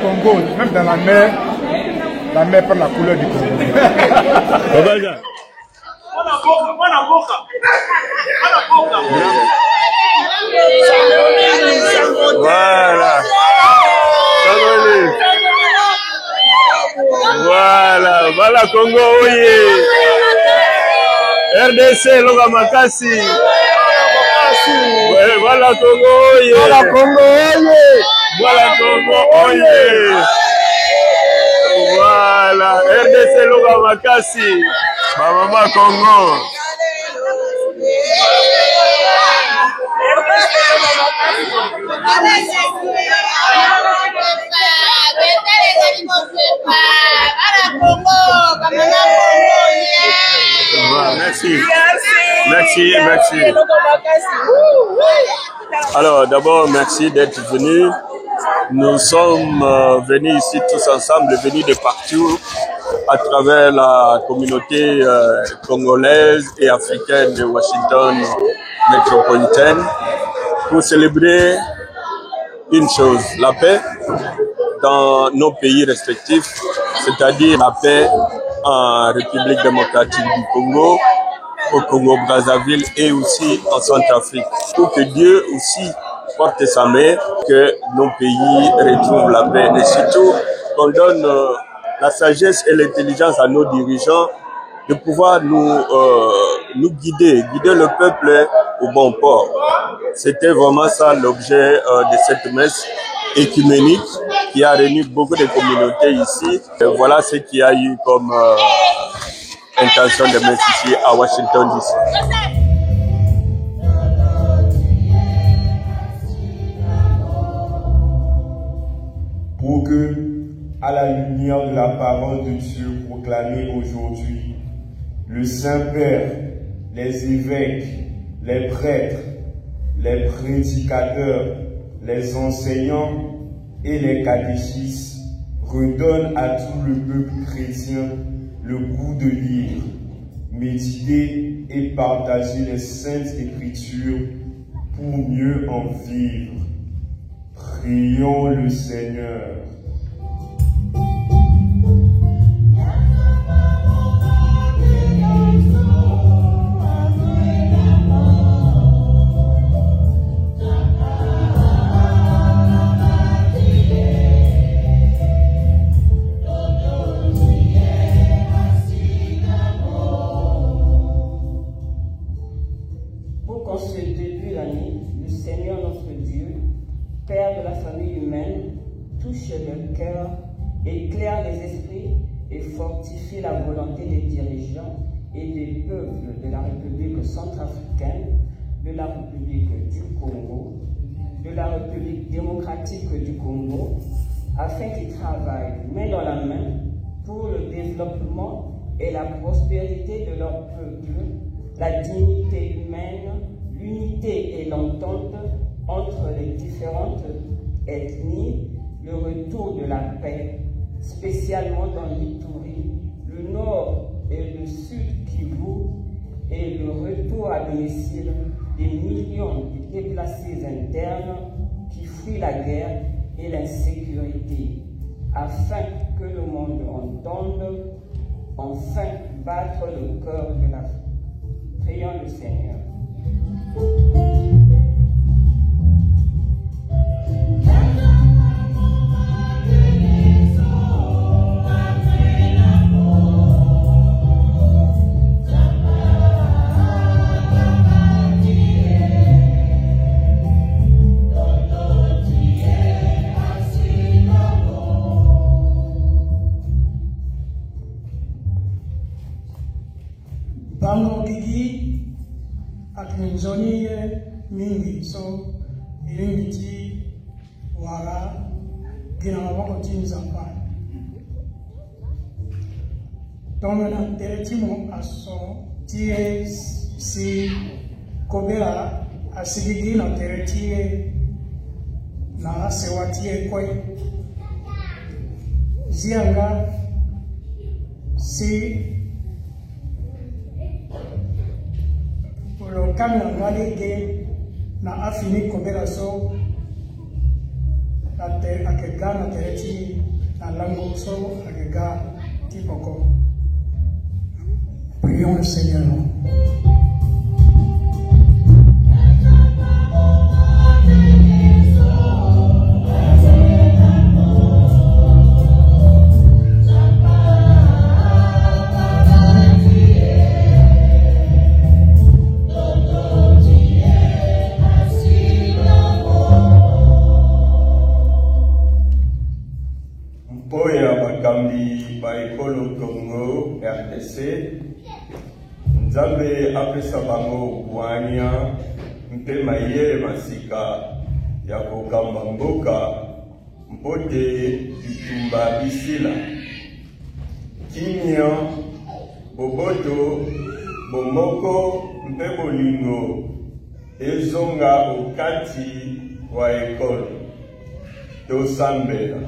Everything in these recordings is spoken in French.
Congo, même dans la mer prend la couleur du Congo. Voilà. Voilà Congo, oui. RDC, Loga Makasi. Voilà Congo, oui. Voilà Congo, oui. Voilà Congo, oye! Voilà, RDC Loga Makasi, Mama Congo. Merci. Alors d'abord, merci d'être venu. Nous sommes venus ici tous ensemble, venus de partout, à travers la communauté congolaise et africaine de Washington métropolitaine, pour célébrer une chose, la paix dans nos pays respectifs, c'est-à-dire la paix en République démocratique du Congo, au Congo-Brazzaville et aussi en Centrafrique. Pour que Dieu aussi porte sa main, que nos pays retrouvent la paix et surtout qu'on donne la sagesse et l'intelligence à nos dirigeants de pouvoir nous guider le peuple au bon port. C'était vraiment ça l'objet de cette messe écuménique qui a réuni beaucoup de communautés ici. Et voilà ce qu'il y a eu comme intention de messe ici à Washington DC. Pour que, à la lumière de la parole de Dieu proclamée aujourd'hui, le Saint-Père, les évêques, les prêtres, les prédicateurs, les enseignants et les catéchistes redonnent à tout le peuple chrétien le goût de lire, méditer et partager les saintes écritures pour mieux en vivre. Prions le Seigneur. Pour qu'en ce début d'année, le Seigneur notre Dieu, Père de la famille humaine, touche le cœur, éclaire les esprits et fortifie la volonté des dirigeants et des peuples de la République centrafricaine, de la République du Congo, de la République démocratique du Congo, afin qu'ils travaillent main dans la main pour le développement et la prospérité de leur peuple, la dignité humaine, l'unité et l'entente entre les différentes ethnies, le retour de la paix, spécialement dans l'Ituri, le nord et le sud Kivu, et le retour à domicile des millions de déplacés internes qui fuient la guerre et l'insécurité, afin que le monde entende enfin battre le cœur de l'Afrique. Prions le Seigneur. Bango gigi akinzoni mingi so ilingiti wala gina wako tinzamba tongana teretimo aso ties si kobela asigigi na teretie na sewatie koi zianga si lo kamina ngale ke na afini kobela so ate akega na teretie na lango so akega tipoko. Prions le Seigneur. Mpoya bakambi ba ekolo Congo RDC Nzambe apesa bango bwania mpe mayele masika ya kokamba mboka mpote bitumba bisila kimia boboto bomoko mpe bolingo ezonga okati wa ekolo tosambela.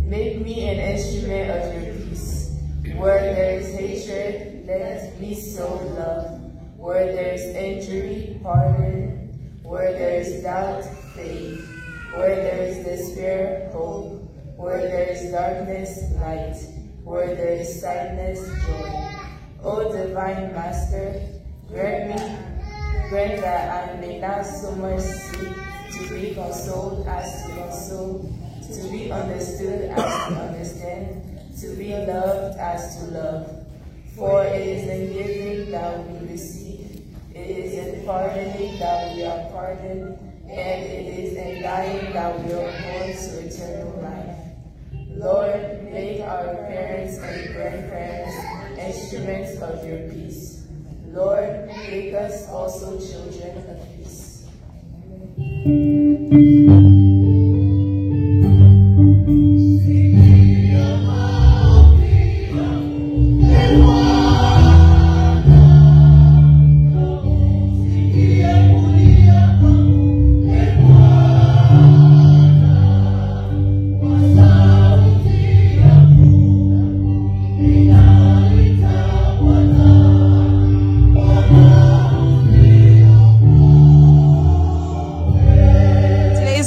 Make me an instrument of your peace. Where there is hatred, let me sow love. Where there is injury, pardon. Where there is doubt, faith. Where there is despair, hope. Where there is darkness, light. Where there is sadness, joy. O divine Master, grant that I may not so much seek to be consoled as to console, to be understood as to understand, to be loved as to love. For it is in giving that we receive, it is in pardoning that we are pardoned, and it is in dying that we are born to eternal life. Lord, make our parents and grandparents instruments of your peace. Lord, make us also children of peace.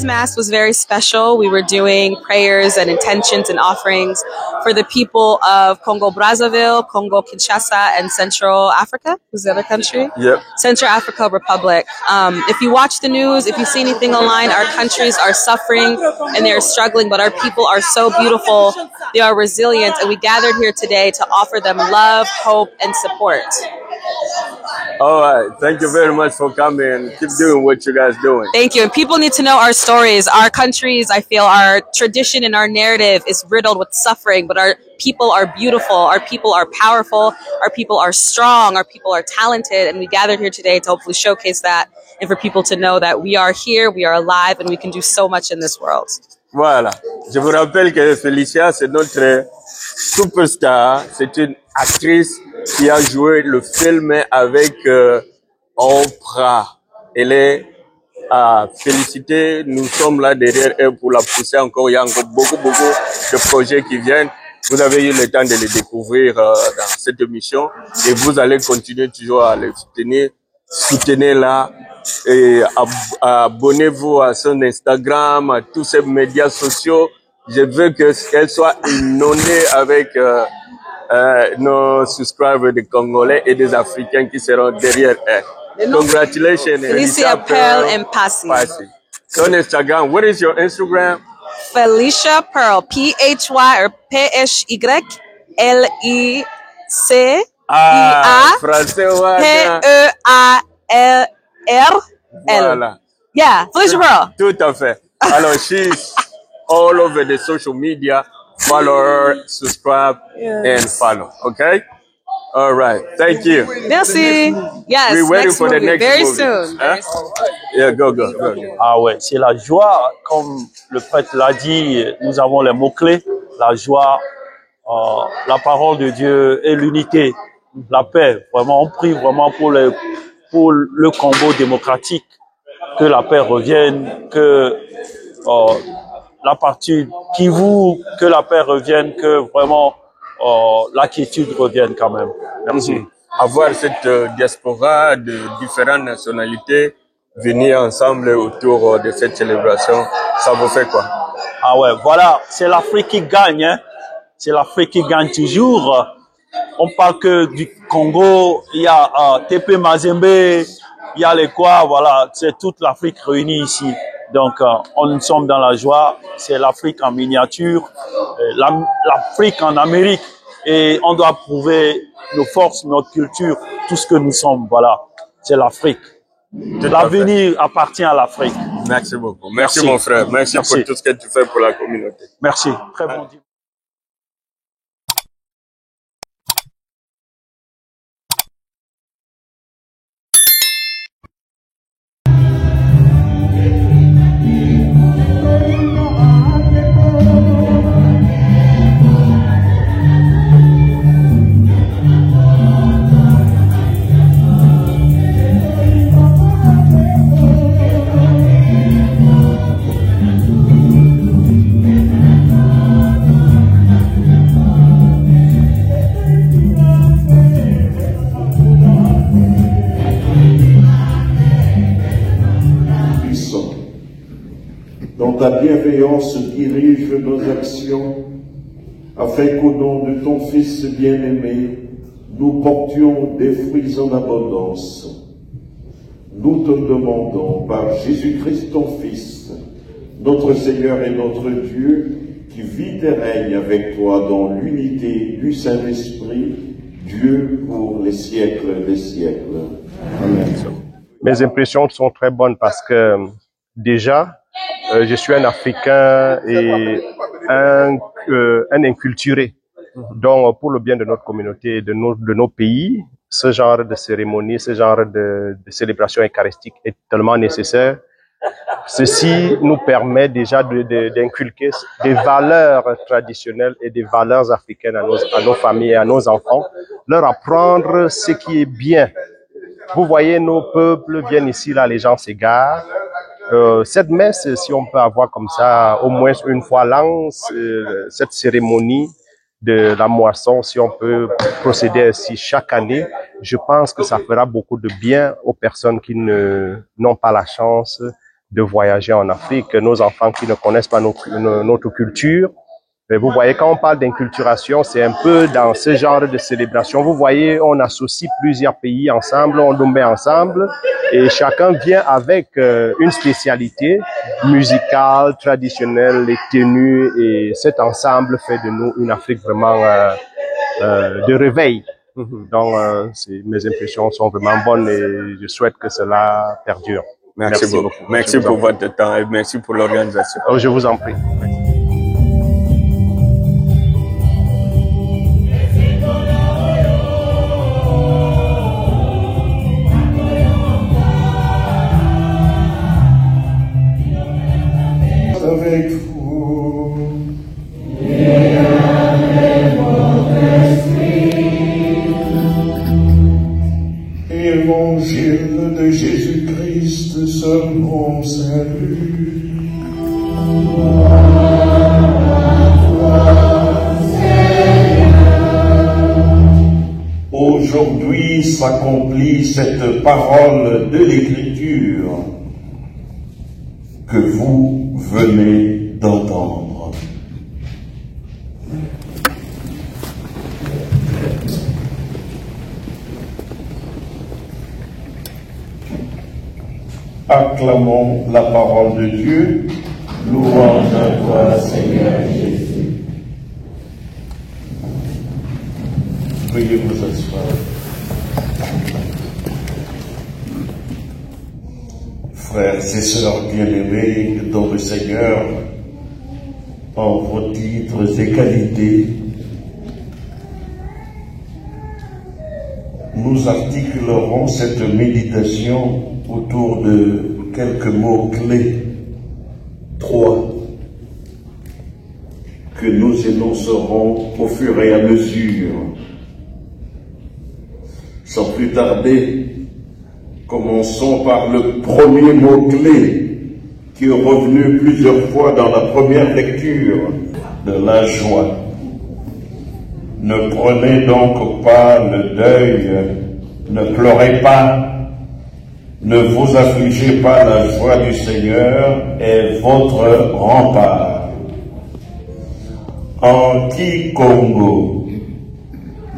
Mass was very special. We were doing prayers and intentions and offerings for the people of Congo Brazzaville, Congo Kinshasa, and Central Africa. Who's the other country? Yep. Central Africa Republic. If you watch the news, if you see anything online, our countries are suffering and they're struggling, but our people are so beautiful. They are resilient, and we gathered here today to offer them love, hope, and support. All right. Thank you very much for coming. Keep doing what you guys doing. Thank you. And people need to know our stories. Our countries, I feel, our tradition and our narrative is riddled with suffering, but our people are beautiful. Our people are powerful. Our people are strong. Our people are talented. And we gathered here today to hopefully showcase that and for people to know that we are here, we are alive, and we can do so much in this world. Voilà. Je vous rappelle que Félicia, c'est notre superstar. C'est une actrice qui a joué le film avec Oprah. Elle est à féliciter. Nous sommes là derrière elle pour la pousser encore. Il y a encore beaucoup de projets qui viennent. Vous avez eu le temps de les découvrir dans cette émission et vous allez continuer toujours à les soutenir. Soutenez-la et abonnez-vous à son Instagram, à tous ses médias sociaux. Je veux qu'elle soit inondée avec nos subscribers des Congolais et des Africains qui seront derrière elle. Congratulations, Felicia Pearl and Passy. So on Instagram, what is your Instagram? Felicia Pearl, P-H-Y or P-H-Y L-I-C-I-A P-E-A-L-R-L. Voilà. Yeah, Felicia Pearl. Tout à fait. Alors, she's all over the social media. Follow her, subscribe, and follow. Okay? All right. Thank you. Merci. Yes. We're waiting next for the movie. next Very movie. soon. Huh? Yeah, go. Ah ouais, c'est la joie, comme le prêtre l'a dit, nous avons les mots-clés, la joie, la parole de Dieu et l'unité, la paix. Vraiment, on prie vraiment pour le Congo démocratique, que la paix revienne, que la partie Kivu, que la paix revienne, que vraiment la quiétude revienne quand même. Merci. Avoir cette diaspora de différentes nationalités venir ensemble autour de cette célébration, ça vous fait quoi? Ah ouais, voilà, c'est l'Afrique qui gagne, hein. C'est l'Afrique qui gagne toujours. On parle que du Congo, il y a TP Mazembe, il y a les quoi, voilà, c'est toute l'Afrique réunie ici. Donc, on sommes dans la joie, c'est l'Afrique en miniature, l'Afrique en Amérique, et on doit prouver nos forces, notre culture, tout ce que nous sommes, voilà, c'est l'Afrique. L'avenir appartient à l'Afrique. Merci beaucoup. Merci mon frère. Merci pour tout ce que tu fais pour la communauté. Merci. Très bon dimanche. Dans ta bienveillance, dirige nos actions, afin qu'au nom de ton Fils bien-aimé, nous portions des fruits en abondance. Nous te demandons, par Jésus-Christ ton Fils, notre Seigneur et notre Dieu, qui vit et règne avec toi dans l'unité du Saint-Esprit, Dieu pour les siècles des siècles. Amen. Mes impressions sont très bonnes parce que déjà, je suis un Africain et un inculturé. Donc, pour le bien de notre communauté, de nos pays, ce genre de cérémonie, ce genre de célébration eucharistique est tellement nécessaire. Ceci nous permet déjà d'inculquer des valeurs traditionnelles et des valeurs africaines à nos familles et à nos enfants, leur apprendre ce qui est bien. Vous voyez, nos peuples viennent ici, là, les gens s'égarent. Cette messe, si on peut avoir comme ça au moins une fois l'an, cette cérémonie de la moisson, si on peut procéder ainsi chaque année, je pense que ça fera beaucoup de bien aux personnes qui n'ont pas la chance de voyager en Afrique, nos enfants qui ne connaissent pas notre culture. Mais vous voyez, quand on parle d'inculturation, c'est un peu dans ce genre de célébration. Vous voyez, on associe plusieurs pays ensemble, on nous met ensemble et chacun vient avec une spécialité musicale, traditionnelle, les tenues, et cet ensemble fait de nous une Afrique vraiment de réveil. Donc, mes impressions sont vraiment bonnes et je souhaite que cela perdure. Merci beaucoup. Merci pour votre temps et merci pour l'organisation. Je vous en prie. Avec vous. Et avec votre esprit. Évangile de Jésus-Christ selon Saint Luc. Aujourd'hui s'accomplit cette parole de l'Écriture que vous venez d'entendre. Acclamons la parole de Dieu. Louange à toi, Seigneur Jésus. Veuillez vous asseoir. Frères et sœurs bien-aimés dans le Seigneur, en vos titres et qualités, nous articulerons cette méditation autour de quelques mots clés, 3, que nous énoncerons au fur et à mesure. Sans plus tarder, commençons par le premier mot-clé qui est revenu plusieurs fois dans la première lecture, de la joie. Ne prenez donc pas le deuil, ne pleurez pas, ne vous affligez pas, la joie du Seigneur est votre rempart. En Kikongo,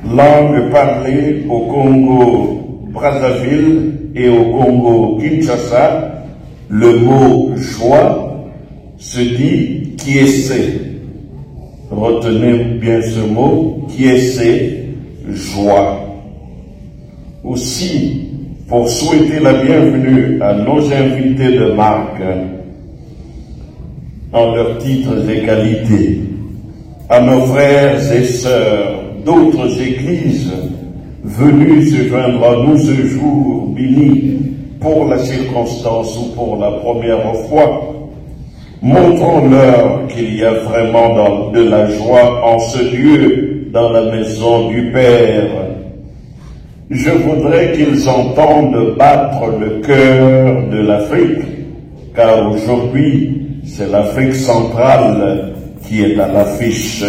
langue parlée au Congo Brazzaville et au Congo Kinshasa, le mot joie se dit kiese. Retenez bien ce mot, kiese, joie. Aussi, pour souhaiter la bienvenue à nos invités de marque, en leurs titres et qualités, à nos frères et sœurs d'autres églises venus se joindre à nous ce jour béni pour la circonstance ou pour la première fois, montrons-leur qu'il y a vraiment de la joie en ce lieu, dans la maison du Père. Je voudrais qu'ils entendent battre le cœur de l'Afrique, car aujourd'hui, c'est l'Afrique centrale qui est à l'affiche.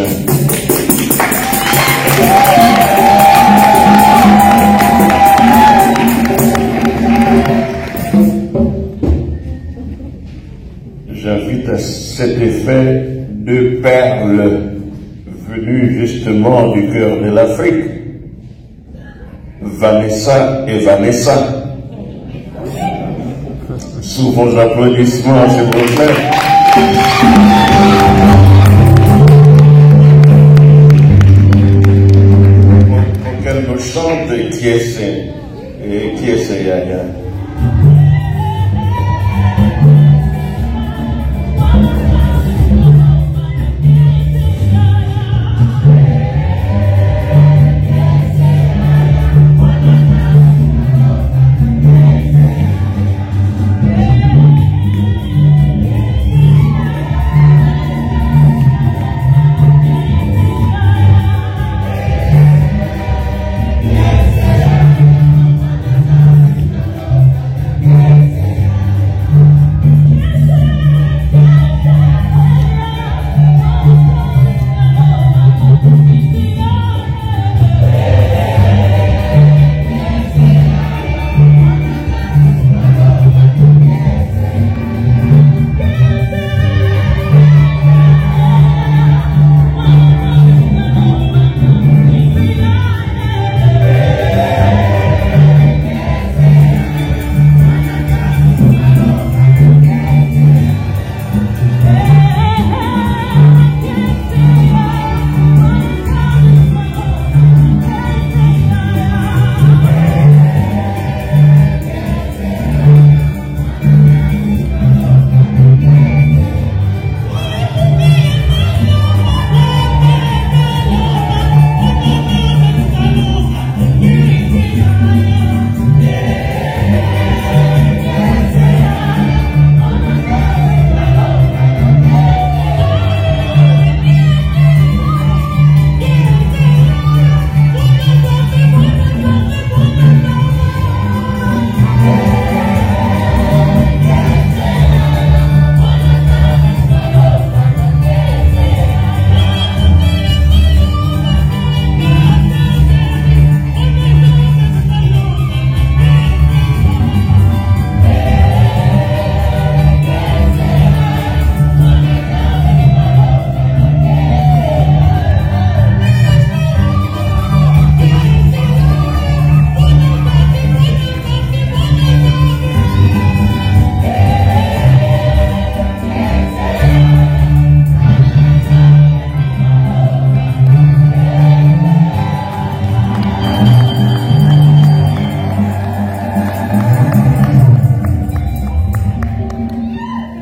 J'invite à cet effet deux perles venues justement du cœur de l'Afrique, Vanessa et Vanessa. Sous vos applaudissements, s'il vous plaît. Pour qu'elle nous chante qui est Yaya.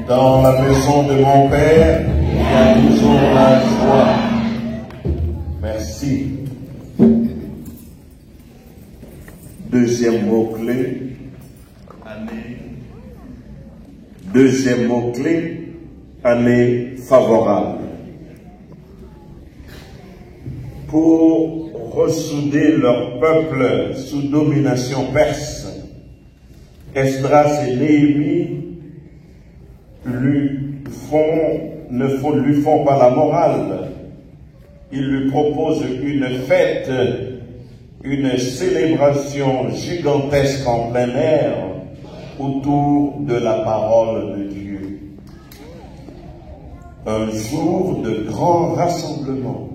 Dans la maison de mon Père, Réalisons la joie. Merci. Deuxième mot-clé. Année. Deuxième mot-clé. Année favorable. Pour ressouder leur peuple sous domination perse, Esdras et Néhémie ne lui font pas la morale. Ils lui proposent une fête, une célébration gigantesque en plein air autour de la parole de Dieu. Un jour de grand rassemblement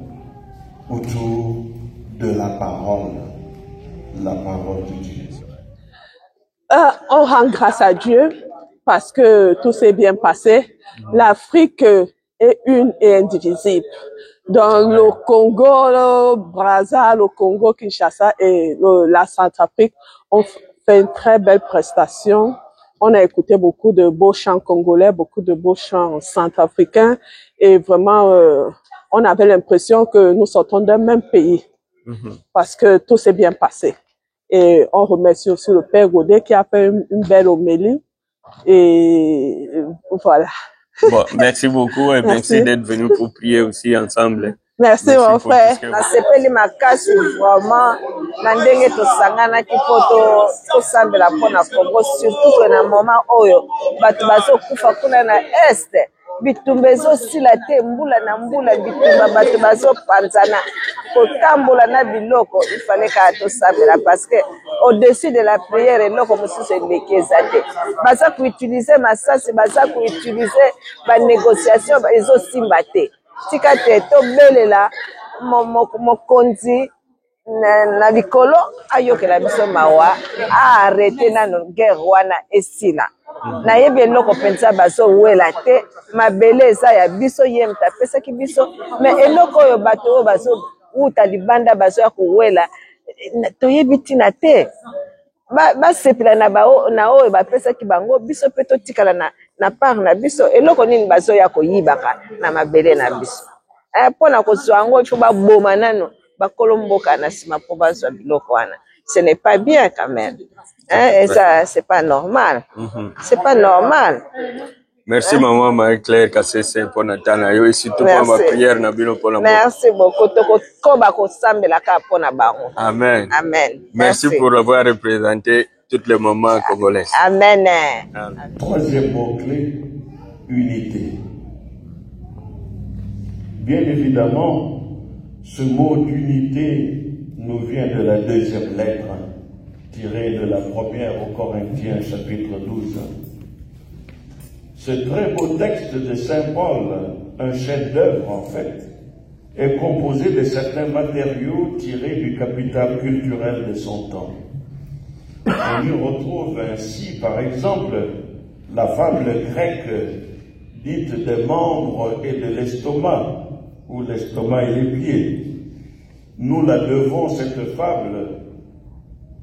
autour de la parole de Dieu. On rend grâce à Dieu parce que tout s'est bien passé. L'Afrique est une et indivisible. Dans le Congo, le Brazza, le Congo, Kinshasa et la Centrafrique, on fait une très belle prestation. On a écouté beaucoup de beaux chants congolais, beaucoup de beaux chants centrafricains et vraiment, on avait l'impression que nous sortons d'un même pays parce que tout s'est bien passé. Et on remercie aussi le Père Godet qui a fait une belle homélie. Et voilà. Bon, merci beaucoup et merci d'être venu pour prier aussi ensemble. Merci mon frère. Nasepeli makasi vraiment na ndenge tosanganaki po tosambela mpona Congo, surtout que na moment oyo bato bazokufa kuna na este bitumba ezosila te mbula na mbula bitumba bato bazopanzana kotambola na biloko ifale kaka tosambela parce que au-dessus de la prière eloko mosusu eleki eza te baza koutilize masasi baza koutilize banégociation ezosimba te tika te tobelela mokonzi na likolo ayokela biso mawa arrêté nano guerre wana esila nayebi eloko mpenza bazowela te mabele eza ya biso ye moto apesaki biso me eloko oyo bato oyo bazowuta libanda bazoya kowela toyebi ntina te basepela na oyo bapesaki bango biso mpe totikala na part na biso eloko nini bazoya koyibaka na mabele na biso mpona kozwa yango ifo baboma nano bakolo mboka na nsima mpo bazwa biloko wana ce n'est pas bien quand même et ça c'est pas normal c'est pas normal. Merci maman Marie-Claire Kassese pour Natana yo et surtout pour ma prière na bino pour la mort. Merci beaucoup tokoba kosambela ka pona bango. Amen. Amen. Merci pour avoir représenté toutes les mamans congolaises. Amen. Troisième mot-clé, unité. Bien évidemment, ce mot d'unité nous vient de la deuxième lettre, tirée de la première aux Corinthiens, chapitre 12. Ce très beau texte de Saint Paul, un chef-d'œuvre en fait, est composé de certains matériaux tirés du capital culturel de son temps. On y retrouve ainsi, par exemple, la fable grecque dite des membres et de l'estomac, ou l'estomac et les pieds. Nous la devons, cette fable,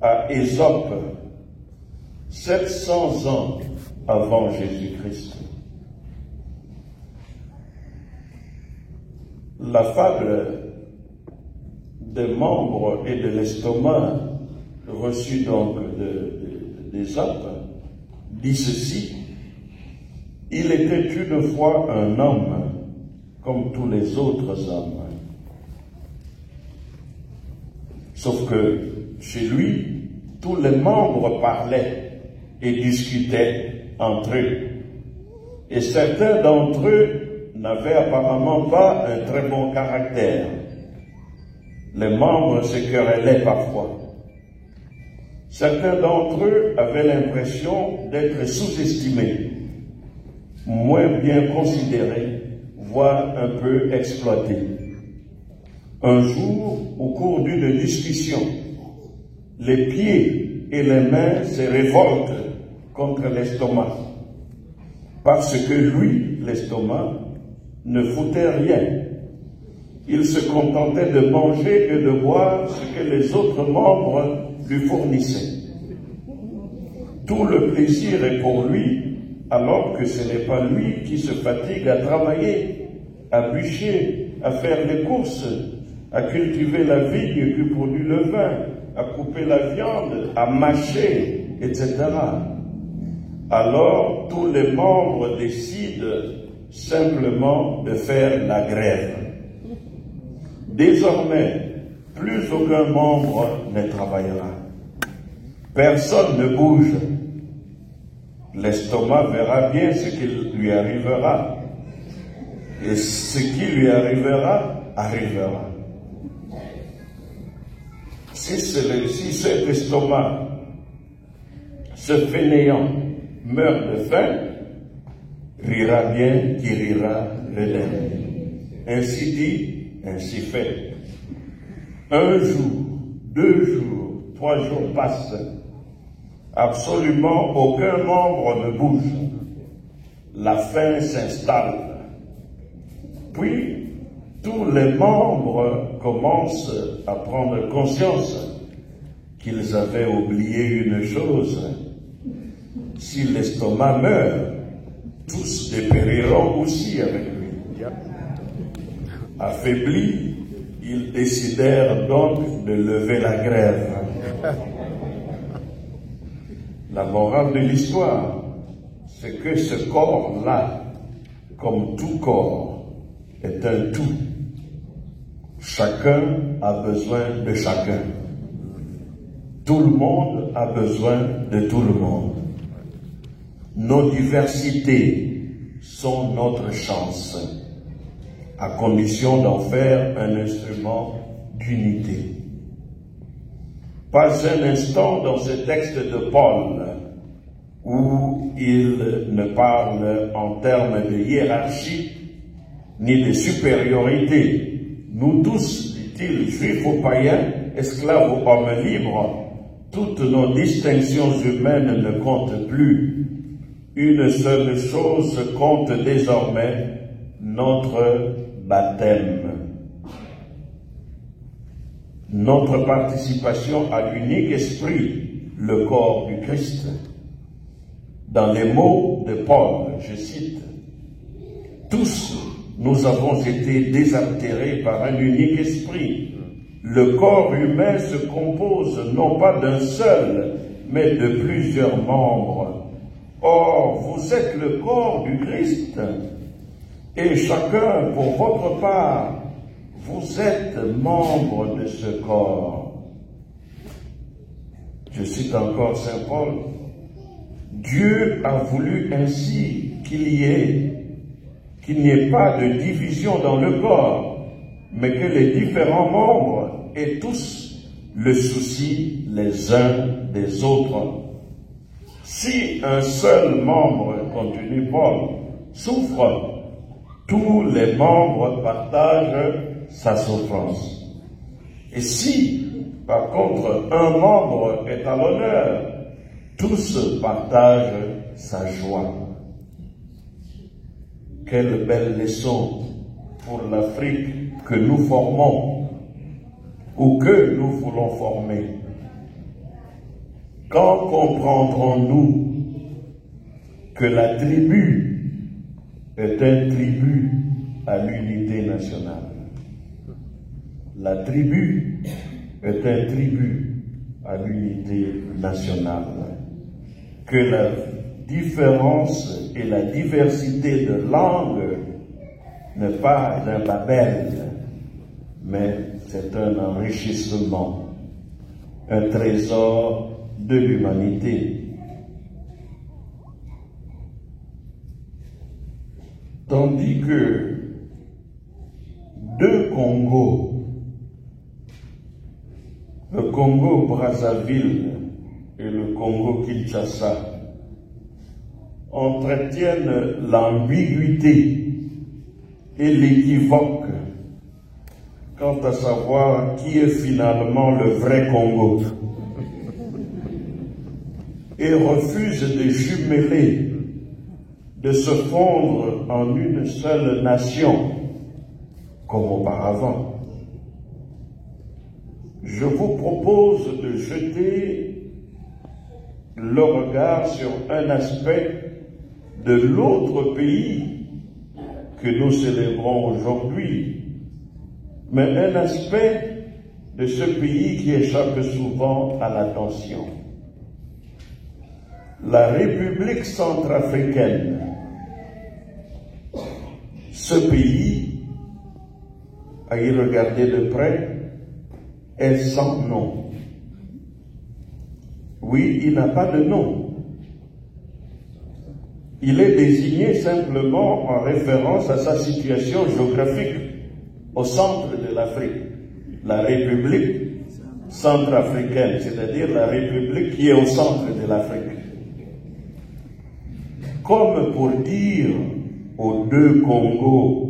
à Ésope, 700 ans avant Jésus-Christ. La fable des membres et de l'estomac, reçue donc d'Ésope, dit ceci: il était une fois un homme comme tous les autres hommes. Sauf que chez lui, tous les membres parlaient et discutaient entre eux. Et certains d'entre eux n'avaient apparemment pas un très bon caractère. Les membres se querellaient parfois. Certains d'entre eux avaient l'impression d'être sous-estimés, moins bien considérés, voire un peu exploités. Un jour, au cours d'une discussion, les pieds et les mains se révoltent contre l'estomac, parce que lui, l'estomac, ne foutait rien. Il se contentait de manger et de boire ce que les autres membres lui fournissaient. Tout le plaisir est pour lui, alors que ce n'est pas lui qui se fatigue à travailler, à bûcher, à faire les courses, à cultiver la vigne qui produit le vin, à couper la viande, à mâcher, etc. Alors, tous les membres décident simplement de faire la grève. Désormais, plus aucun membre ne travaillera. Personne ne bouge. L'estomac verra bien ce qui lui arrivera. Et ce qui lui arrivera, arrivera. Si cet estomac, ce fainéant, meurt de faim, rira bien qui rira le dernier. Ainsi dit, ainsi fait. Un jour, 2 jours, 3 jours passent. Absolument aucun membre ne bouge. La faim s'installe. Puis, tous les membres commencent à prendre conscience qu'ils avaient oublié une chose. Si l'estomac meurt, tous dépériront aussi avec lui. Affaiblis, ils décidèrent donc de lever la grève. La morale de l'histoire, c'est que ce corps-là, comme tout corps, est un tout. Chacun a besoin de chacun. Tout le monde a besoin de tout le monde. Nos diversités sont notre chance, à condition d'en faire un instrument d'unité. Pas un instant dans ce texte de Paul où il ne parle en termes de hiérarchie ni de supériorité. Nous tous, dit-il, juifs ou païens, esclaves ou hommes libres, toutes nos distinctions humaines ne comptent plus. Une seule chose compte désormais, notre baptême. Notre participation à l'unique esprit, le corps du Christ. Dans les mots de Paul, je cite, « Tous nous avons été désaltérés par un unique esprit. Le corps humain se compose non pas d'un seul, mais de plusieurs membres. Or, vous êtes le corps du Christ, et chacun, pour votre part, vous êtes membre de ce corps. » Je cite encore Saint Paul. « Dieu a voulu ainsi qu'il n'y ait pas de division dans le corps, mais que les différents membres aient tous le souci les uns des autres. Si un seul membre, continue Paul, souffre, tous les membres partagent sa souffrance. Et si, par contre, un membre est à l'honneur, tous partagent sa joie. » Quelle belle leçon pour l'Afrique que nous formons ou que nous voulons former. Quand comprendrons-nous que la tribu est un tribut à l'unité nationale? La tribu est un tribut à l'unité nationale. Que la différence et la diversité de langues n'est pas un Babel, mais c'est un enrichissement, un trésor de l'humanité. Tandis que 2 Congos, le Congo Brazzaville et le Congo Kinshasa, entretiennent l'ambiguïté et l'équivoque quant à savoir qui est finalement le vrai Congo et refusent de jumeler, de se fondre en une seule nation comme auparavant. Je vous propose de jeter le regard sur un aspect de l'autre pays que nous célébrons aujourd'hui, mais un aspect de ce pays qui échappe souvent à l'attention. La République centrafricaine, ce pays, à y regarder de près, est sans nom. Oui, il n'a pas de nom. Il est désigné simplement en référence à sa situation géographique au centre de l'Afrique. La République centrafricaine, c'est-à-dire la République qui est au centre de l'Afrique. Comme pour dire aux deux Congos,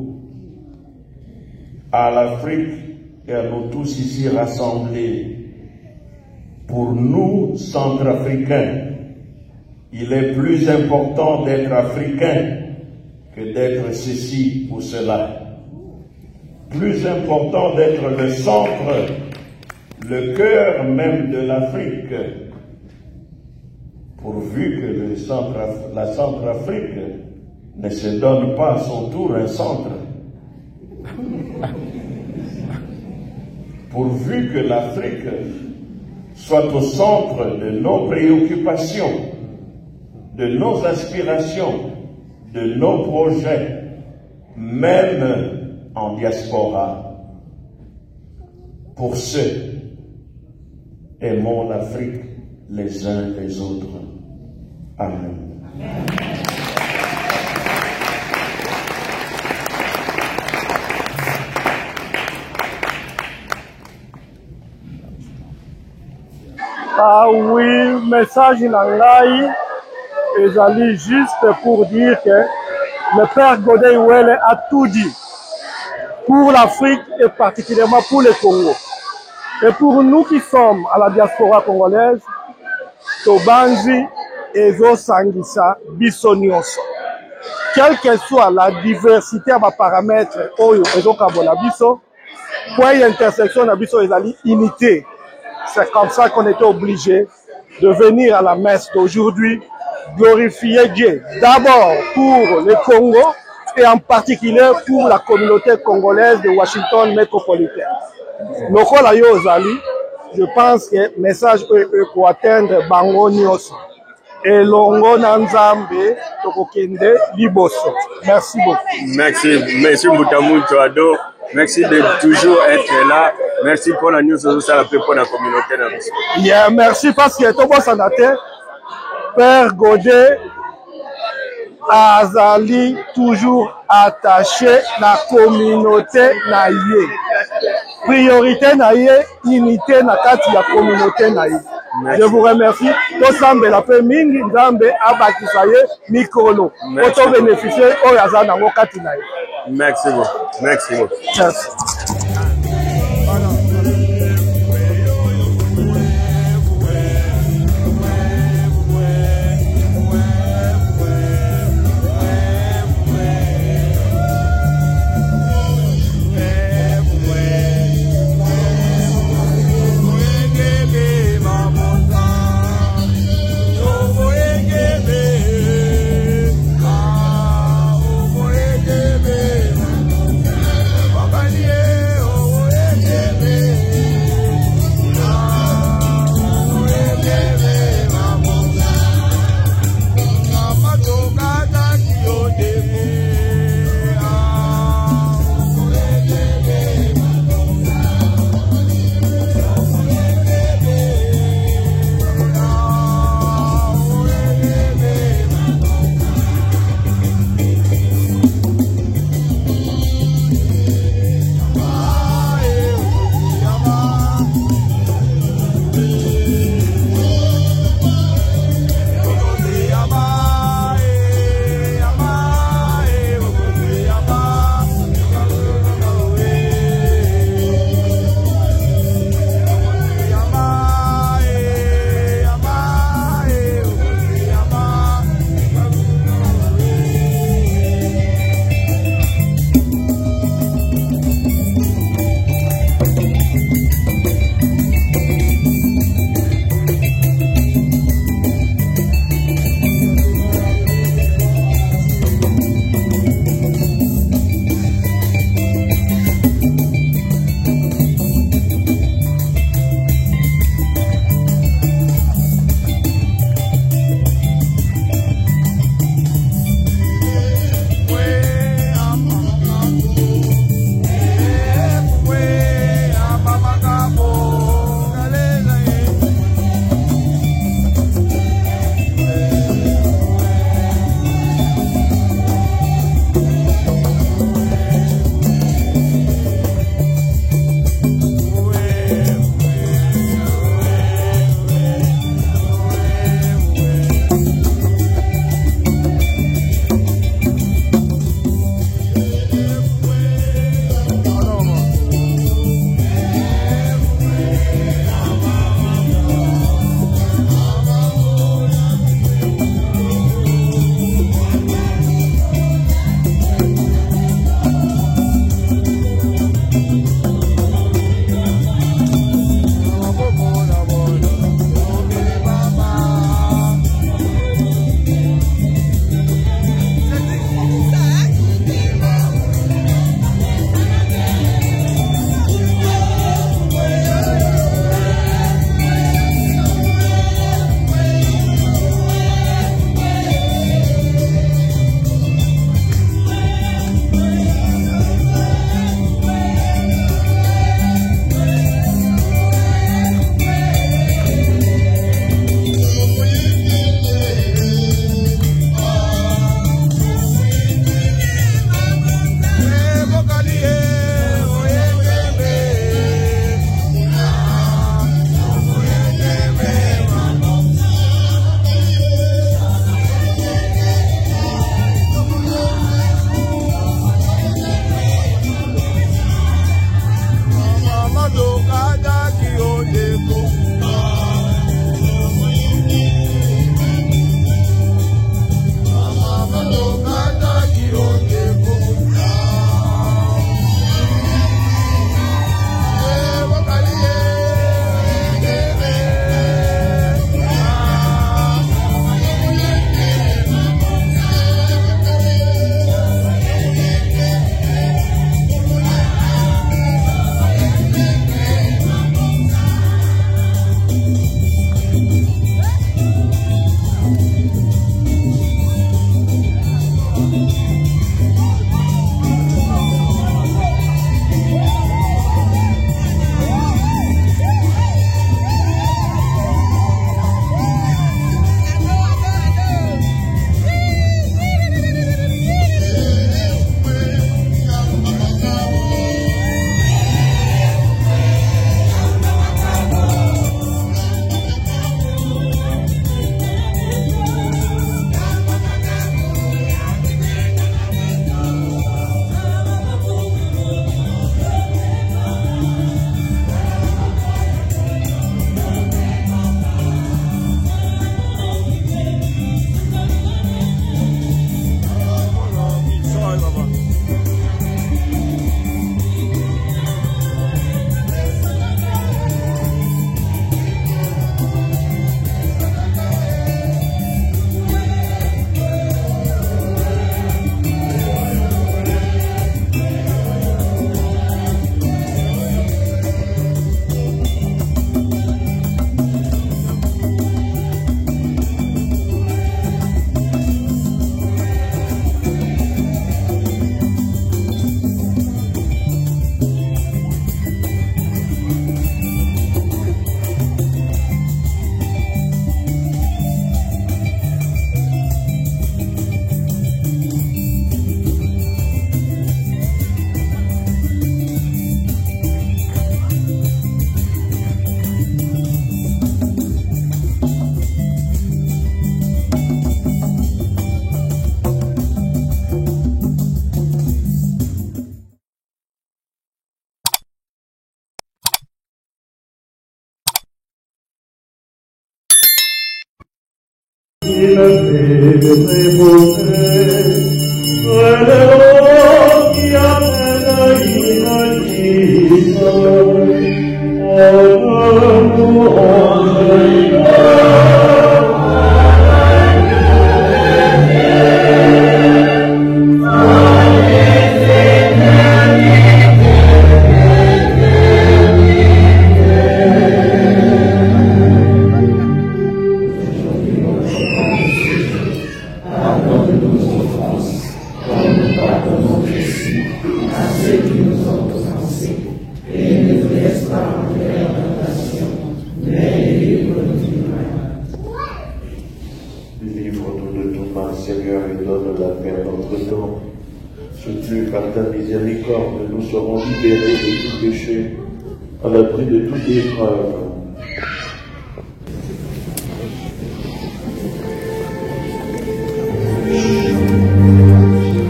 à l'Afrique et à nous tous ici rassemblés, pour nous, centrafricains, il est plus important d'être africain que d'être ceci ou cela. Plus important d'être le centre, le cœur même de l'Afrique, pourvu que la Centrafrique ne se donne pas à son tour un centre. Pourvu que l'Afrique soit au centre de nos préoccupations, de nos aspirations, de nos projets, même en diaspora. Pour ceux, aimons l'Afrique les uns les autres. Amen. Ah oui, message Nangai ezali juste pour dire que le Père Godey Wele a tout dit pour l'Afrique et particulièrement pour le Congo. Et pour nous qui sommes à la diaspora congolaise, Tobanzi Ezo Sangisa Biso Nyonso. Quelle que soit la diversité à paramètres Oyo Ezo Kabola Biso, point intersection à Biso ezali unité. C'est comme ça qu'on était obligé de venir à la messe d'aujourd'hui, glorifier Dieu. D'abord pour le Congo et en particulier pour la communauté congolaise de Washington métropolitaine. Lokola yo ozali, je pense que le message peut atteindre Bango Nyonso. Et Longo Nanzambe Tokokende Liboso. Merci beaucoup. Merci Moutamountou Ado. Merci de toujours être là. Merci pour la news pour la communauté. Yeah, merci parce que Tobo Sanate, Père Godey, Azali toujours attaché la communauté naïe. Priorité naïe, unité na kati la communauté naïe. Je vous remercie. Tosambe la paix mingi Nzambe abakisaye mikolo. Auto bénéficier oyaza nango kati naïe. Merci beaucoup. Merci beaucoup. Merci.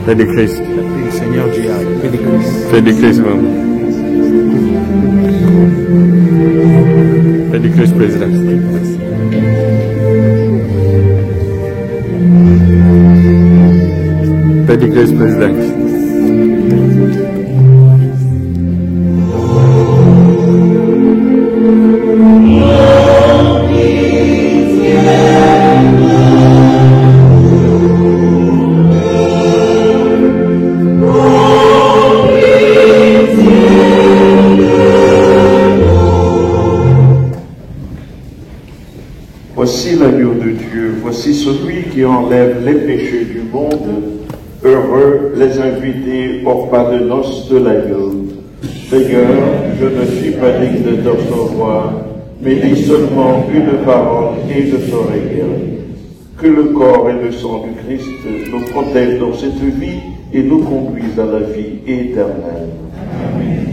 Fais du Christ. Seigneur Dieu, fais du Christ. Fais du Christ, même. Fais du Christ, président. Fais du Christ, président. Voici l'agneau de Dieu, voici celui qui enlève les péchés du monde. Heureux les invités au repas de noces de l'agneau. Seigneur, je ne suis pas digne de te recevoir, mais dis seulement une parole et je serai guéri. Que le corps et le sang du Christ nous protègent dans cette vie et nous conduisent à la vie éternelle. Amen.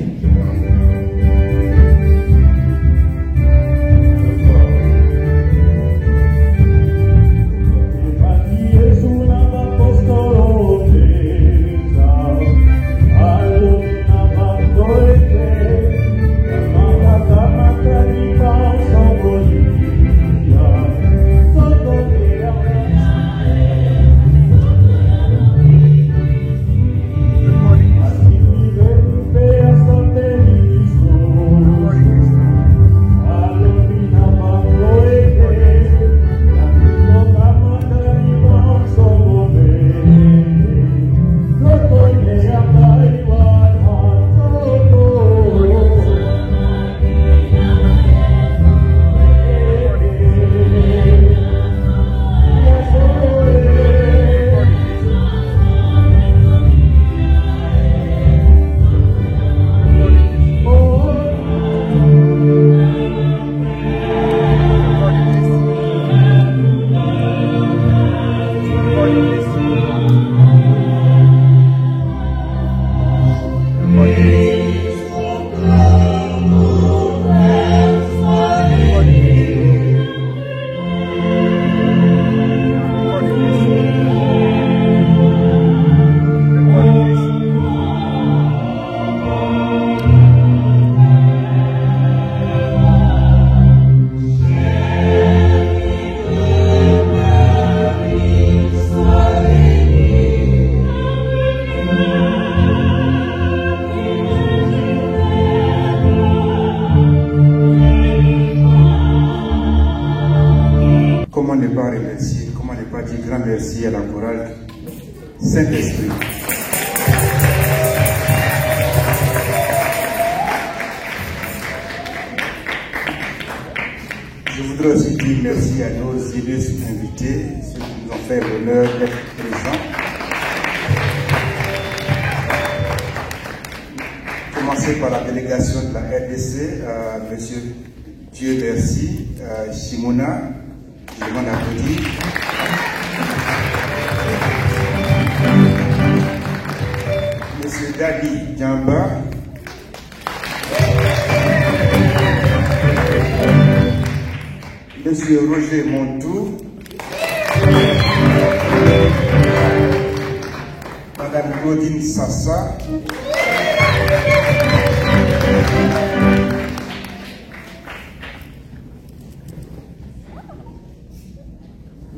Comment ne pas dire grand merci à la chorale Saint-Esprit. Je voudrais aussi dire merci à nos illustres invités, ceux qui nous ont fait l'honneur d'être présents. Commencer par la délégation de la RDC, Monsieur Dieu merci, Shimona, je demande à applaudir. Monsieur Dali Djamba, Monsieur Roger Montou, Madame Claudine Sassa,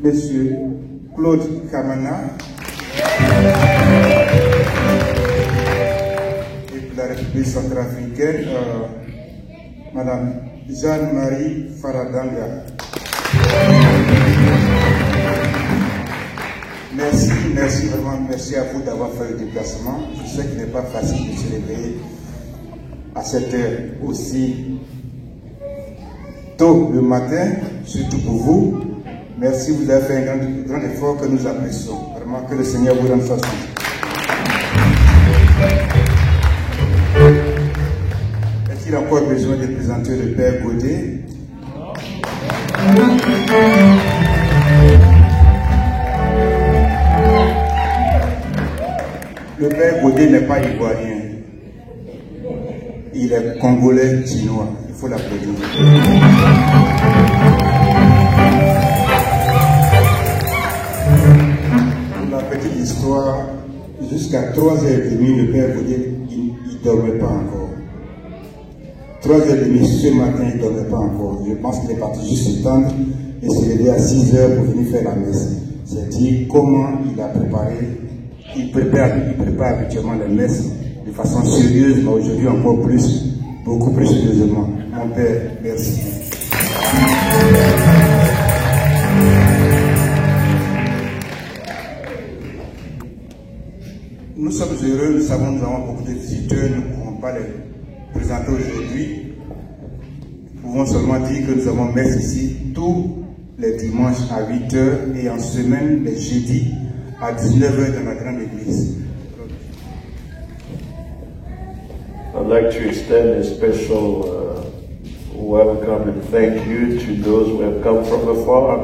Monsieur Claude Kamana. Et pour la République centrafricaine, Madame Jeanne-Marie Faradanga. Merci vraiment, merci à vous d'avoir fait le déplacement. Je sais qu'il n'est pas facile de se réveiller à cette heure aussi tôt le matin, surtout pour vous. Merci, vous avez fait un grand effort que nous apprécions. Vraiment que le Seigneur vous donne sa santé. Est-il encore besoin de présenter le Père Godet? Le Père Godet n'est pas ivoirien. Il est congolais chinois. Il faut l'applaudir. Pour la petite histoire, jusqu'à 3h30, le Père Godet, il ne dormait pas encore. 3h30 ce matin, il ne dormait pas encore. Je pense qu'il est parti juste se tendre et se lever à 6h pour venir faire la messe. C'est dire comment il a préparé. Il prépare habituellement les messes de façon sérieuse, mais aujourd'hui encore plus, beaucoup plus sérieusement. Mon Père, merci. Nous sommes heureux, nous savons que nous avons beaucoup de visiteurs, nous ne pouvons pas les présenter aujourd'hui. Nous pouvons seulement dire que nous avons messe ici tous les dimanches à 8h et en semaine les jeudis à 19h dans la grande église. I'd like to extend a special welcome and thank you to those who have come from afar,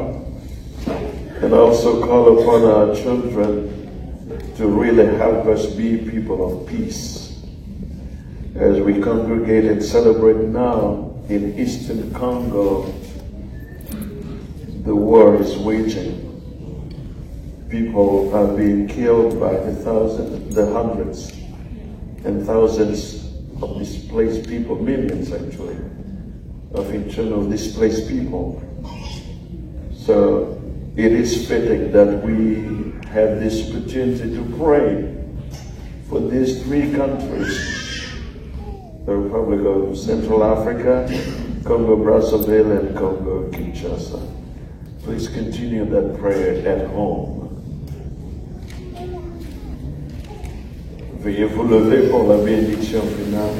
and also call upon our children to really help us be people of peace as we congregate and celebrate now in Eastern Congo. The war is waging. People are being killed by the hundreds and thousands of displaced people, millions actually, of internal displaced people. So it is fitting that we have this opportunity to pray for these three countries, the Republic of Central Africa, Congo Brazzaville, and Congo Kinshasa. Please continue that prayer at home. Veuillez vous lever pour la bénédiction finale.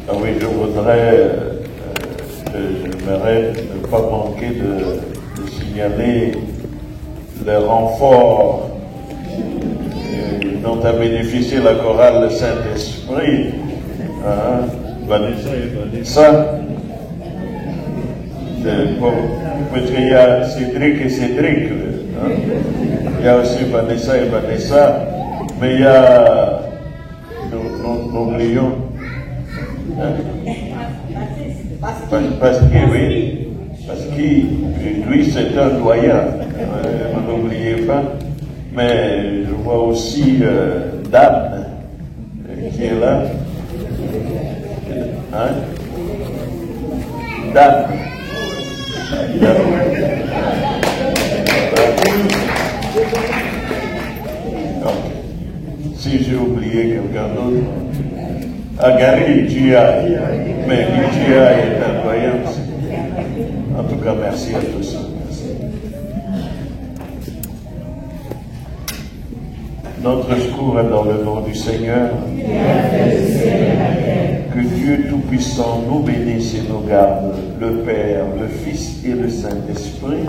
Ah oui, j'aimerais ne pas manquer de signaler les renforts dont a bénéficié la chorale Le Saint-Esprit. Vanessa. Parce qu'il y a Cédric et Cédric, hein? Il y a aussi Vanessa et Vanessa, mais il y a, n'oublions, parce que oui, parce que lui c'est un doyen, n'oubliez pas, mais je vois aussi Dan qui est là, hein? Dan. Si j'ai oublié quelqu'un d'autre, Agari, Gia, mais Gia est incroyable. En tout cas, merci à tous. Merci. Notre secours est dans le nom du Seigneur. Que Dieu Tout-Puissant nous bénisse et nous garde, le Père, le Fils et le Saint-Esprit.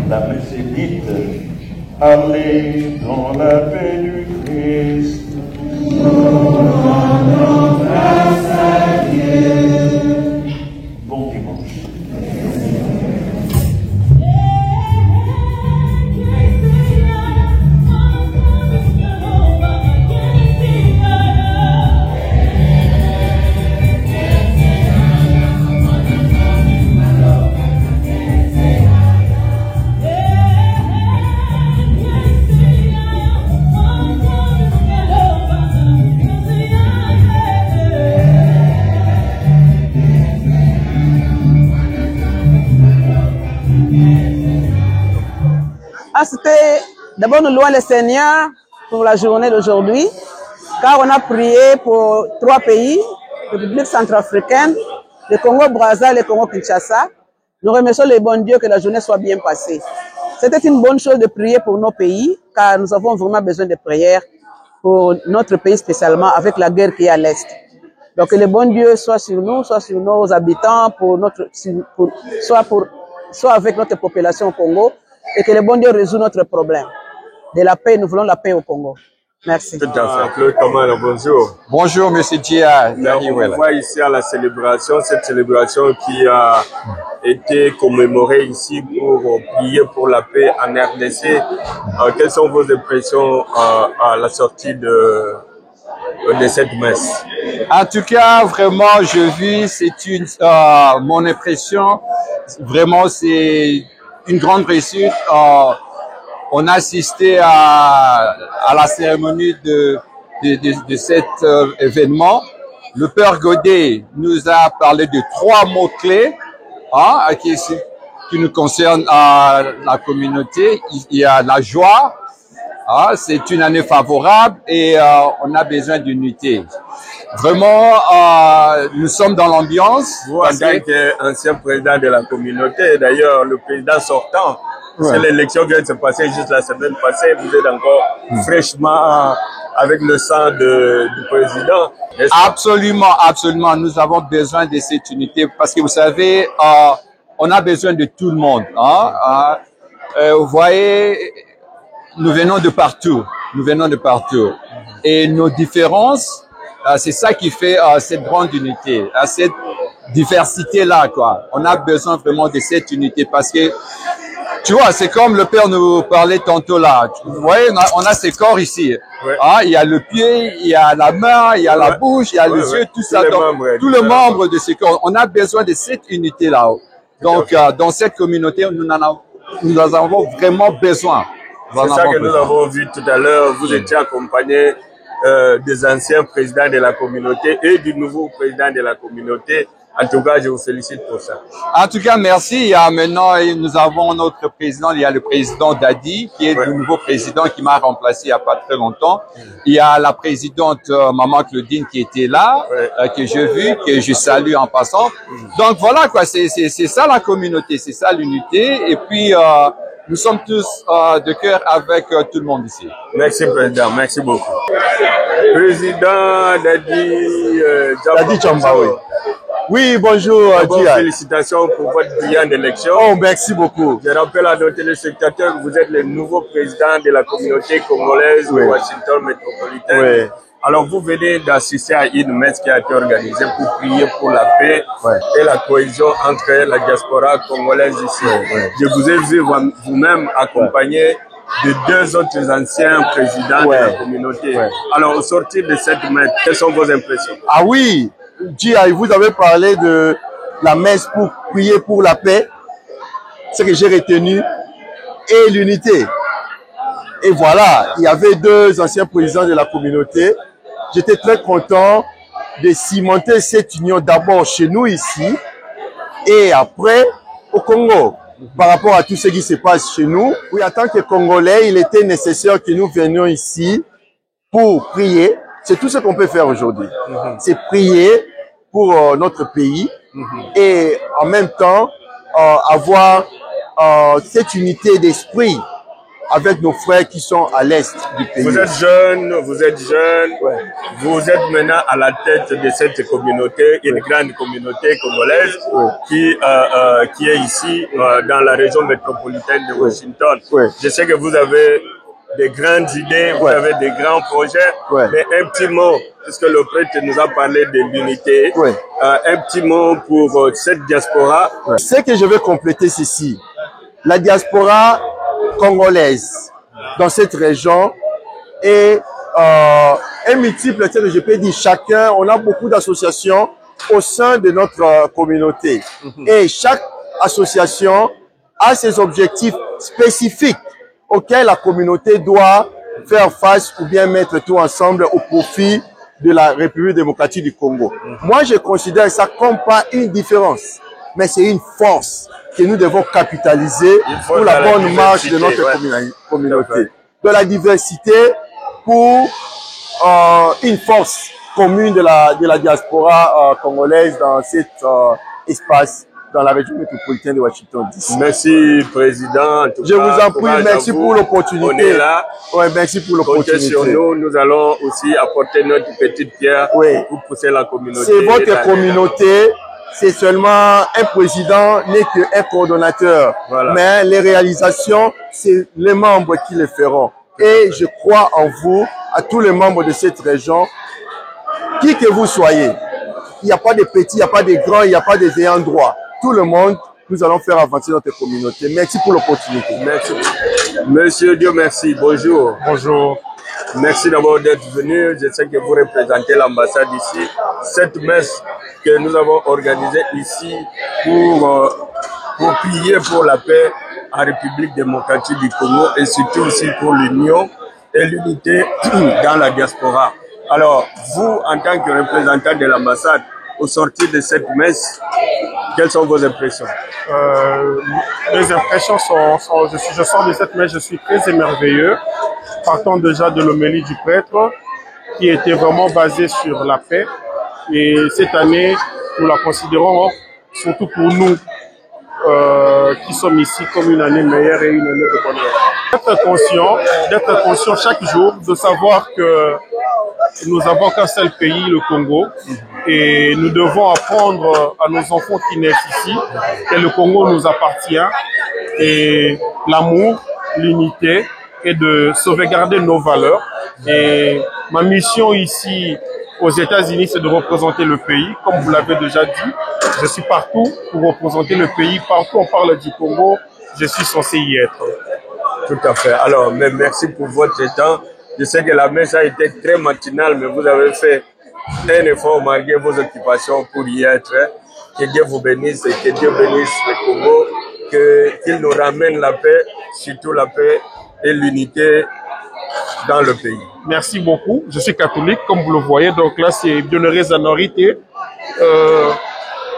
La messe est dite. Allez dans la paix du Christ. Nous rendons grâce à Dieu. Bon dimanche. C'était d'abord nous louons le Seigneur pour la journée d'aujourd'hui, car on a prié pour 3 pays, République centrafricaine, le Congo-Brazza et le Congo-Kinshasa. Nous remercions les bons dieux que la journée soit bien passée. C'était une bonne chose de prier pour nos pays, car nous avons vraiment besoin de prières pour notre pays spécialement avec la guerre qui est à l'Est. Donc que le bon Dieu soit sur nous, soit sur nos habitants, soit avec notre population au Congo, et que le bon Dieu résout notre problème. De la paix, nous voulons la paix au Congo. Merci. Claude Kamala, bonjour. Bonjour, monsieur Dia. On voit ici à la célébration, cette célébration qui a été commémorée ici pour prier pour la paix en RDC. Quelles sont vos impressions à la sortie de cette messe? En tout cas, vraiment, je vis, c'est mon impression, vraiment, c'est une grande réussite. On a assisté à la cérémonie de cet événement. Le Père Godet nous a parlé de 3 mots-clés qui nous concernent la communauté. Il y a la joie, c'est une année favorable et on a besoin d'unité. Vraiment, nous sommes dans l'ambiance. Vous, en tant qu'ancien président de la communauté, d'ailleurs, le président sortant, c'est l'élection vient de se passer juste la semaine passée. Vous êtes encore fraîchement avec le sang du président. Absolument, absolument. Nous avons besoin de cette unité parce que vous savez, on a besoin de tout le monde. Vous voyez, nous venons de partout. Nous venons de partout. Et nos différences, c'est ça qui fait cette grande unité, cette diversité-là, quoi. On a besoin vraiment de cette unité parce que tu vois, c'est comme le Père nous parlait tantôt là. Vous voyez, on a ces corps ici. Il y a le pied, il y a la main, il y a la bouche, il y a les yeux, tout ça. Tous les membres de ces corps. On a besoin de cette unité-là. Donc, dans cette communauté, nous en avons vraiment besoin. C'est ça que nous avons vu tout à l'heure. Vous étiez accompagné des anciens présidents de la communauté et du nouveau président de la communauté. En tout cas, je vous félicite pour ça. En tout cas, merci. Maintenant, nous avons notre président. Il y a le président Dadi, qui est le nouveau président qui m'a remplacé il n'y a pas très longtemps. Il y a la présidente Maman Claudine qui était là, que j'ai vu, que je salue en passant. Donc voilà, quoi. C'est ça la communauté, c'est ça l'unité. Et puis, nous sommes tous de cœur avec tout le monde ici. Merci, président. Merci beaucoup. Président Dadi Chambaoui. Oui, bonjour, Dia. Félicitations pour votre brillante élection. Oh, merci beaucoup. Je rappelle à nos téléspectateurs que vous êtes le nouveau président de la communauté congolaise de Washington métropolitaine. Alors, vous venez d'assister à une messe qui a été organisée pour prier pour la paix et la cohésion entre la diaspora congolaise ici. Je vous ai vu vous-même accompagné de 2 autres anciens présidents de la communauté. Alors, au sortir de cette messe, quelles sont vos impressions? Ah oui, Gia, vous avez parlé de la messe pour prier pour la paix, ce que j'ai retenu, et l'unité. Et voilà, il y avait 2 anciens présidents de la communauté. J'étais très content de cimenter cette union d'abord chez nous ici, et après au Congo. Par rapport à tout ce qui se passe chez nous, oui, en tant que Congolais, il était nécessaire que nous venions ici pour prier. C'est tout ce qu'on peut faire aujourd'hui. C'est prier pour notre pays et en même temps avoir cette unité d'esprit avec nos frères qui sont à l'est du pays. Vous êtes jeune, vous êtes maintenant à la tête de cette communauté, une grande communauté congolaise qui est ici dans la région métropolitaine de Washington. Je sais que vous avez des grandes idées, vous avez des grands projets, mais un petit mot, puisque le prêtre nous a parlé de l'unité, un petit mot pour cette diaspora. Ce que je veux compléter, c'est ceci. La diaspora congolaise dans cette région est un multiple, je peux dire chacun, on a beaucoup d'associations au sein de notre communauté. Et chaque association a ses objectifs spécifiques auxquels la communauté doit faire face ou bien mettre tout ensemble au profit de la République démocratique du Congo. Moi, je considère ça comme pas une différence, mais c'est une force. que nous devons capitaliser pour la bonne marche de notre communauté. De la diversité pour une force commune de la diaspora congolaise dans cet espace, dans la région métropolitaine de Washington DC. Merci, Président. Je vous en prie, merci pour l'opportunité. On est là. Ouais, merci pour l'opportunité. Comptez sur nous, nous allons aussi apporter notre petite pierre pour pousser la communauté. C'est votre communauté. C'est seulement un président n'est qu'un coordonnateur. Voilà. Mais les réalisations, c'est les membres qui les feront. Et je crois en vous, à tous les membres de cette région, qui que vous soyez. Il n'y a pas de petits, il n'y a pas de grands, il n'y a pas des ayants droit. Tout le monde, nous allons faire avancer notre communauté. Merci pour l'opportunité. Merci. Monsieur Dieu merci. Bonjour. Bonjour. Merci d'abord d'être venu. Je sais que vous représentez l'ambassade ici. Cette messe que nous avons organisée ici pour prier pour la paix en République démocratique du Congo et surtout aussi pour l'union et l'unité dans la diaspora. Alors, vous, en tant que représentant de l'ambassade, au sortir de cette messe, quelles sont vos impressions? Les impressions je sors de cette messe, je suis très émerveilleux, partant déjà de l'homélie du prêtre, qui était vraiment basée sur la paix. Et cette année, nous la considérons, surtout pour nous, qui sommes ici, comme une année meilleure et une année de bonheur. D'être conscient chaque jour, de savoir que nous avons qu'un seul pays, le Congo, et nous devons apprendre à nos enfants qui naissent ici que le Congo nous appartient, et l'amour, l'unité, et de sauvegarder nos valeurs. Et ma mission ici aux États-Unis, c'est de représenter le pays, comme vous l'avez déjà dit. Je suis partout pour représenter le pays. Partout on parle du Congo, je suis censé y être. Tout à fait. Alors, merci pour votre temps. Je sais que la messe a été très matinale, mais vous avez fait un effort malgré vos occupations pour y être. Que Dieu vous bénisse et que Dieu bénisse le Congo, qu'il nous ramène la paix, surtout la paix et l'unité dans le pays. Merci beaucoup. Je suis catholique, comme vous le voyez. Donc là, c'est Bienheureuse Anorité.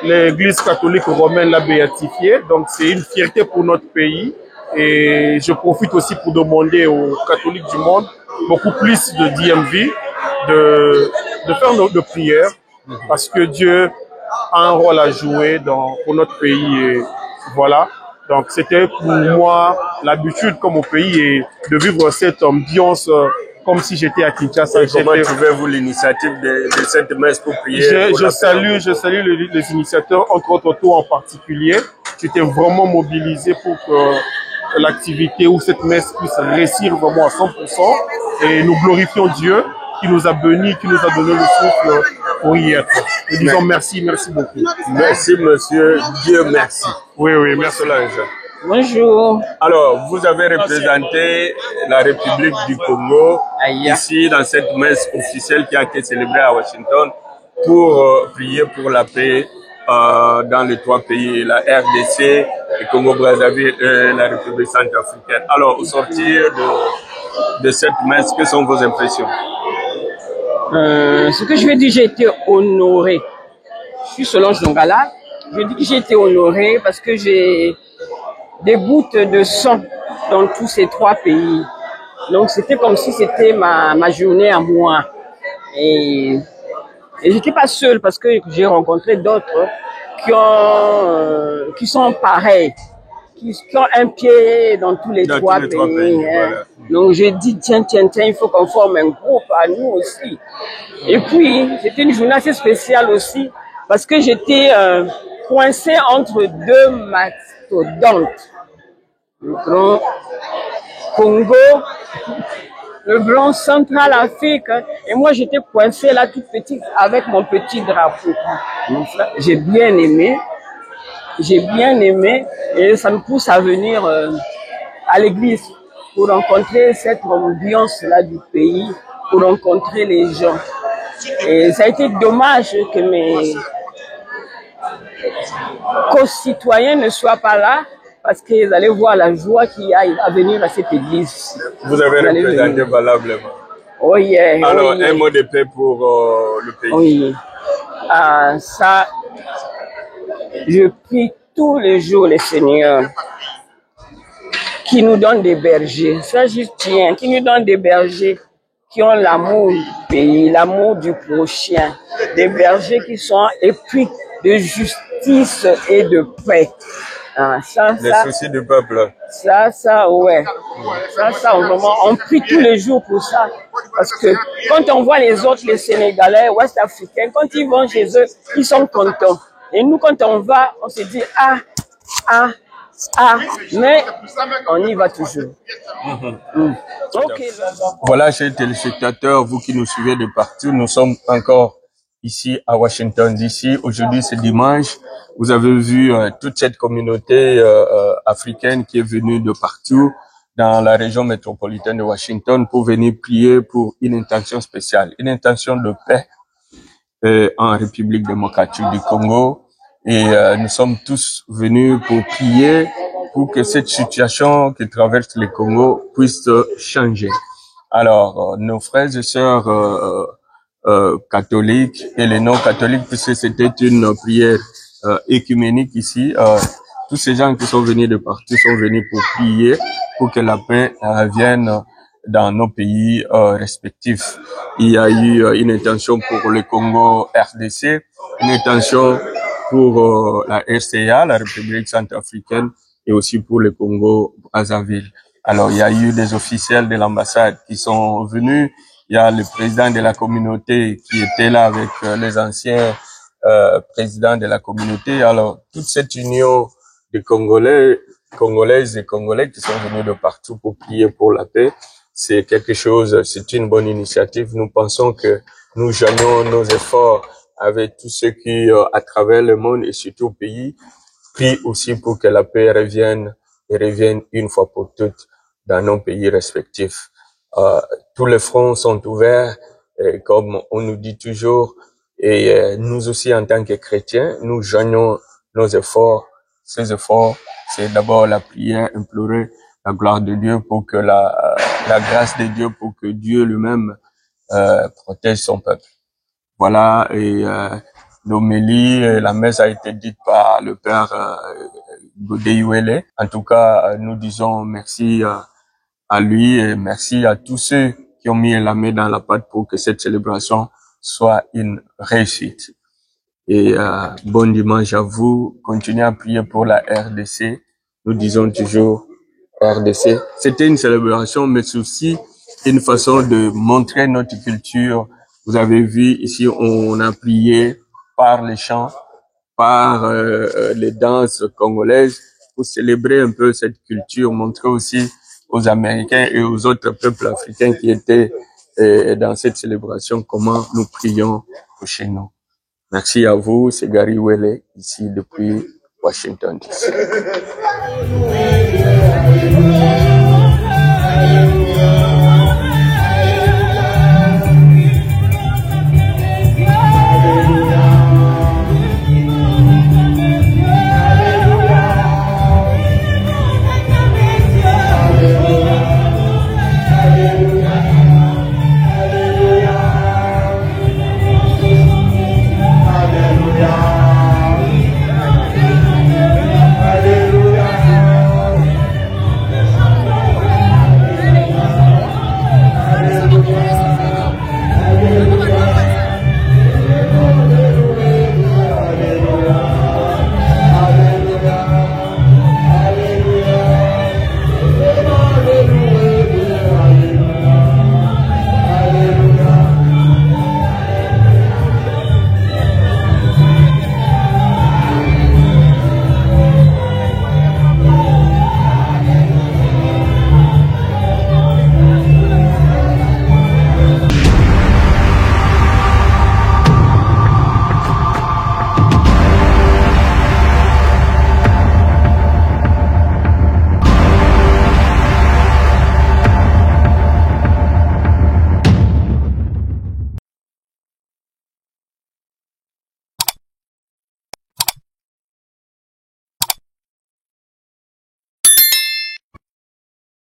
L'Église catholique romaine l'a béatifié. Donc c'est une fierté pour notre pays. Et je profite aussi pour demander aux catholiques du monde beaucoup plus de DMV, de faire de prières, parce que Dieu a un rôle à jouer pour notre pays. Et voilà. Donc c'était pour moi l'habitude comme au pays et de vivre cette ambiance comme si j'étais à Kinshasa. Comment trouvez-vous l'initiative de cette messe pour prier? Je salue les initiateurs, entre autres Otto en particulier. J'étais vraiment mobilisé pour que l'activité ou cette messe puisse réussir vraiment à 100%. Et nous glorifions Dieu qui nous a bénis, qui nous a donné le souffle pour y être. Nous disons merci beaucoup. Merci monsieur, Dieu merci. Oui, merci. Bonjour. Alors, vous avez représenté la République du Congo ici dans cette messe officielle qui a été célébrée à Washington pour prier pour la paix dans les trois pays, la RDC, le Congo-Brazzaville et la République centrafricaine. Alors, au sortir de cette messe, quelles sont vos impressions? Ce que je veux dire, j'ai été honoré. Je suis Solange Dongala. Je dis que j'ai été honoré parce que j'ai des gouttes de sang dans tous ces trois pays. Donc c'était comme si c'était ma journée à moi. Et j'étais pas seule parce que j'ai rencontré d'autres qui sont pareils, qui ont un pied dans tous les trois pays. Voilà. Donc j'ai dit tiens, il faut qu'on forme un groupe à nous aussi. Et puis c'était une journée assez spéciale aussi parce que j'étais coincée entre deux mastodontes. Le grand Congo, le grand Centrafrique, et moi j'étais coincée là toute petite avec mon petit drapeau. J'ai bien aimé, et ça me pousse à venir à l'église pour rencontrer cette ambiance là du pays, pour rencontrer les gens. Et ça a été dommage que mes co-citoyens ne soient pas là, parce qu'ils allaient voir la joie qu'il y a à venir à cette église. Vous avez représenté valablement. Oh yeah. Alors, un mot de paix pour le pays. Oui. Ça, je prie tous les jours le Seigneur qui nous donne des bergers, ça je tiens, qui nous donne des bergers qui ont l'amour du pays, l'amour du prochain, des bergers qui sont épris de justice et de paix. Ah, les soucis du peuple. Ouais. Ça, vraiment, on prie tous les jours pour ça. Parce que quand on voit les autres, les Sénégalais, Ouest-Africains, quand ils vont chez eux, ils sont contents. Et nous, quand on va, on se dit, mais on y va toujours. Okay. Voilà, chers téléspectateurs, vous qui nous suivez de partout, nous sommes encore ici à Washington DC. Aujourd'hui, c'est dimanche. Vous avez vu toute cette communauté africaine qui est venue de partout dans la région métropolitaine de Washington pour venir prier pour une intention spéciale, une intention de paix en République démocratique du Congo. Et nous sommes tous venus pour prier pour que cette situation qui traverse le Congo puisse changer. Alors, nos frères et sœurs catholiques et les non-catholiques, puisque c'était une prière écuménique ici, tous ces gens qui sont venus de partout sont venus pour prier pour que la paix revienne dans nos pays respectifs. Il y a eu une intention pour le Congo RDC, une intention pour la RCA, la République centrafricaine, et aussi pour le Congo Brazzaville. Alors, il y a eu des officiels de l'ambassade qui sont venus. Il y a le président de la communauté qui était là avec les anciens présidents de la communauté. Alors, toute cette union de Congolaises et Congolais qui sont venus de partout pour prier pour la paix, c'est quelque chose, c'est une bonne initiative. Nous pensons que nous joignons nos efforts avec tous ceux qui, à travers le monde et surtout au pays, prient aussi pour que la paix revienne une fois pour toutes dans nos pays respectifs. Tous les fronts sont ouverts, et comme on nous dit toujours, et nous aussi en tant que chrétiens, nous joignons nos efforts. Ces efforts, c'est d'abord la prière, implorer la gloire de Dieu pour que la grâce de Dieu, pour que Dieu lui-même protège son peuple. Voilà, et l'homélie, la messe a été dite par le père Godeiwele. En tout cas, nous disons merci à lui et merci à tous ceux qui ont mis la main dans la pâte pour que cette célébration soit une réussite. Et bon dimanche à vous. Continuez à prier pour la RDC. Nous disons toujours RDC. C'était une célébration, mais c'est aussi une façon de montrer notre culture. Vous avez vu ici, on a prié par les chants, par les danses congolaises pour célébrer un peu cette culture, montrer aussi aux Américains et aux autres peuples africains qui étaient dans cette célébration comment nous prions chez nous. Merci à vous, c'est Gary Wele ici depuis Washington DC.